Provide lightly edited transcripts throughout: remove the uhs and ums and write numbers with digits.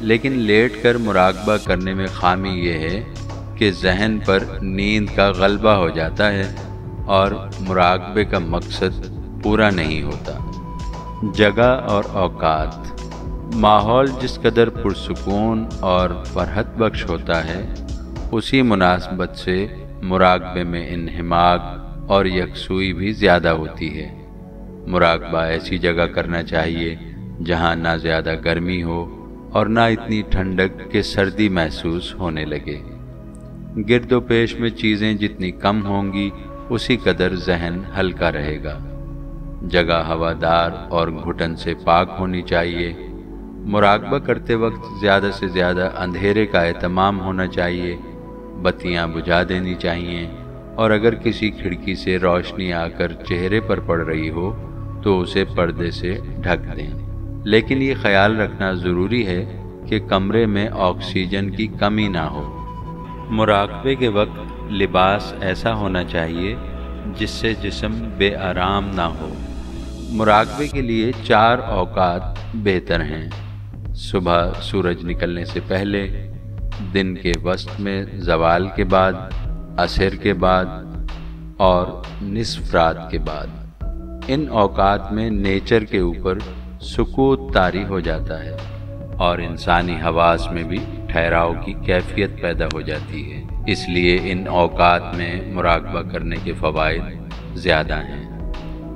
لیکن لیٹ کر مراقبہ کرنے میں خامی یہ ہے کہ ذہن پر نیند کا غلبہ ہو جاتا ہے اور مراقبے کا مقصد پورا نہیں ہوتا۔ جگہ اور اوقات۔ ماحول جس قدر پرسکون اور فرحت بخش ہوتا ہے، اسی مناسبت سے مراقبے میں انہماک اور یکسوئی بھی زیادہ ہوتی ہے۔ مراقبہ ایسی جگہ کرنا چاہیے جہاں نہ زیادہ گرمی ہو اور نہ اتنی ٹھنڈک کہ سردی محسوس ہونے لگے۔ گرد و پیش میں چیزیں جتنی کم ہوں گی اسی قدر ذہن ہلکا رہے گا۔ جگہ ہوادار اور گھٹن سے پاک ہونی چاہیے۔ مراقبہ کرتے وقت زیادہ سے زیادہ اندھیرے کا اہتمام ہونا چاہیے، بتیاں بجھا دینی چاہیے، اور اگر کسی کھڑکی سے روشنی آ کر چہرے پر پڑ رہی ہو تو اسے پردے سے ڈھک دیں۔ لیکن یہ خیال رکھنا ضروری ہے کہ کمرے میں آکسیجن کی کمی نہ ہو۔ مراقبے کے وقت لباس ایسا ہونا چاہیے جس سے جسم بے آرام نہ ہو۔ مراقبے کے لیے 4 اوقات بہتر ہیں: صبح سورج نکلنے سے پہلے، دن کے وسط میں زوال کے بعد، عصر کے بعد اور نصف رات کے بعد۔ ان اوقات میں نیچر کے اوپر سکوت طاری ہو جاتا ہے اور انسانی حواس میں بھی ٹھہراؤ کی کیفیت پیدا ہو جاتی ہے۔ اس لیے ان اوقات میں مراقبہ کرنے کے فوائد زیادہ ہیں۔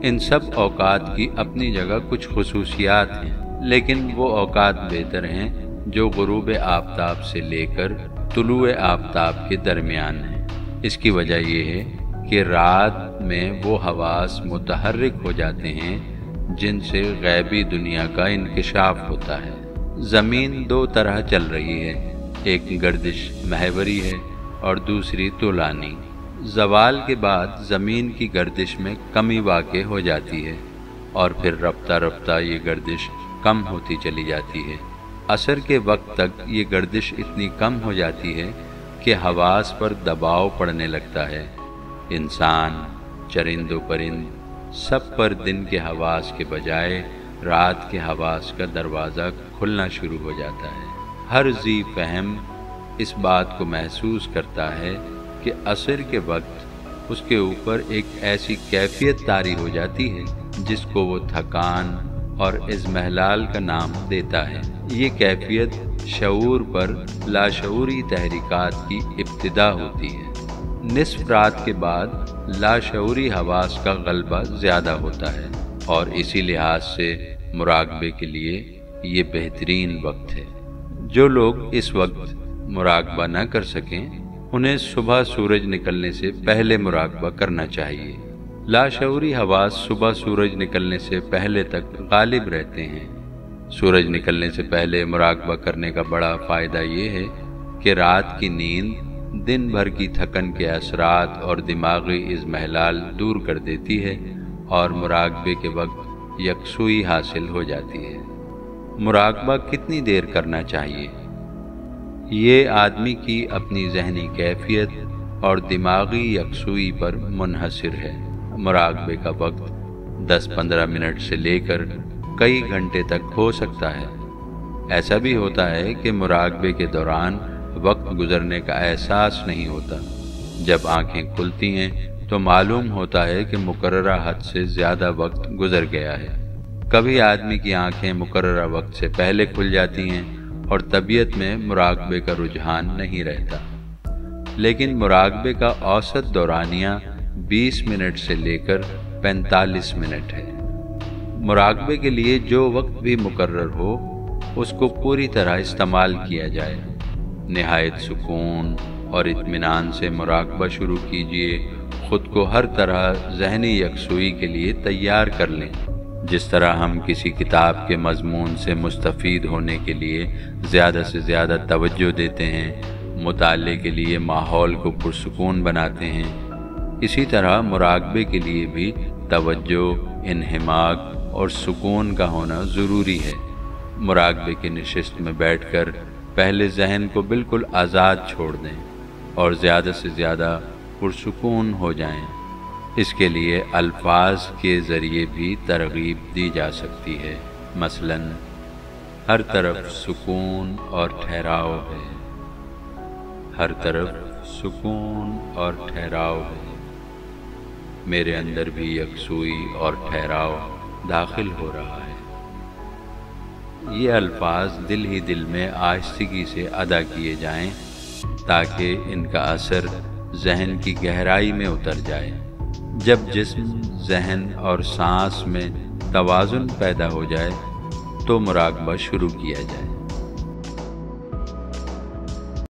ان سب اوقات کی اپنی جگہ کچھ خصوصیات ہیں، لیکن وہ اوقات بہتر ہیں جو غروب آفتاب سے لے کر طلوع آفتاب کے درمیان ہیں۔ اس کی وجہ یہ ہے کہ رات میں وہ حواس متحرک ہو جاتے ہیں جن سے غیبی دنیا کا انکشاف ہوتا ہے۔ زمین 2 طرح چل رہی ہے، ایک گردش محوری ہے اور دوسری طولانی۔ زوال کے بعد زمین کی گردش میں کمی واقع ہو جاتی ہے اور پھر رفتہ رفتہ یہ گردش کم ہوتی چلی جاتی ہے۔ عصر کے وقت تک یہ گردش اتنی کم ہو جاتی ہے کہ حواس پر دباؤ پڑنے لگتا ہے۔ انسان، چرند و پرند سب پر دن کے حواس کے بجائے رات کے حواس کا دروازہ کھلنا شروع ہو جاتا ہے۔ ہر ذی فہم اس بات کو محسوس کرتا ہے کہ عصر کے وقت اس کے اوپر ایک ایسی کیفیت طاری ہو جاتی ہے جس کو وہ تھکان اور اضمحلال کا نام دیتا ہے۔ یہ کیفیت شعور پر لاشعوری تحریکات کی ابتدا ہوتی ہے۔ نصف رات کے بعد لاشعوری حواس کا غلبہ زیادہ ہوتا ہے اور اسی لحاظ سے مراقبے کے لیے یہ بہترین وقت ہے۔ جو لوگ اس وقت مراقبہ نہ کر سکیں انہیں صبح سورج نکلنے سے پہلے مراقبہ کرنا چاہیے۔ لاشعوری حواس صبح سورج نکلنے سے پہلے تک غالب رہتے ہیں۔ سورج نکلنے سے پہلے مراقبہ کرنے کا بڑا فائدہ یہ ہے کہ رات کی نیند دن بھر کی تھکن کے اثرات اور دماغی اضمحلال دور کر دیتی ہے اور مراقبے کے وقت یکسوئی حاصل ہو جاتی ہے۔ مراقبہ کتنی دیر کرنا چاہیے؟ یہ آدمی کی اپنی ذہنی کیفیت اور دماغی یکسوئی پر منحصر ہے۔ مراقبے کا وقت 10-15 منٹ سے لے کر کئی گھنٹے تک ہو سکتا ہے۔ ایسا بھی ہوتا ہے کہ مراقبے کے دوران وقت گزرنے کا احساس نہیں ہوتا۔ جب آنکھیں کھلتی ہیں تو معلوم ہوتا ہے کہ مقررہ حد سے زیادہ وقت گزر گیا ہے۔ کبھی آدمی کی آنکھیں مقررہ وقت سے پہلے کھل جاتی ہیں اور طبیعت میں مراقبے کا رجحان نہیں رہتا، لیکن مراقبے کا اوسط دورانیہ 20 منٹ سے لے کر 45 منٹ ہے۔ مراقبے کے لیے جو وقت بھی مقرر ہو اس کو پوری طرح استعمال کیا جائے۔ نہایت سکون اور اطمینان سے مراقبہ شروع کیجیے۔ خود کو ہر طرح ذہنی یکسوئی کے لیے تیار کر لیں۔ جس طرح ہم کسی کتاب کے مضمون سے مستفید ہونے کے لیے زیادہ سے زیادہ توجہ دیتے ہیں، مطالعے کے لیے ماحول کو پرسکون بناتے ہیں، اسی طرح مراقبے کے لیے بھی توجہ، انہماک اور سکون کا ہونا ضروری ہے۔ مراقبے کی نشست میں بیٹھ کر پہلے ذہن کو بالکل آزاد چھوڑ دیں اور زیادہ سے زیادہ پرسکون ہو جائیں۔ اس کے لیے الفاظ کے ذریعے بھی ترغیب دی جا سکتی ہے، مثلاً ہر طرف سکون اور ٹھہراؤ ہے، ہر طرف سکون اور ٹھہراؤ ہے، میرے اندر بھی یکسوئی اور ٹھہراؤ داخل ہو رہا ہے۔ یہ الفاظ دل ہی دل میں آہستگی سے ادا کیے جائیں تاکہ ان کا اثر ذہن کی گہرائی میں اتر جائے۔ جب جسم، ذہن اور سانس میں توازن پیدا ہو جائے تو مراقبہ شروع کیا جائے۔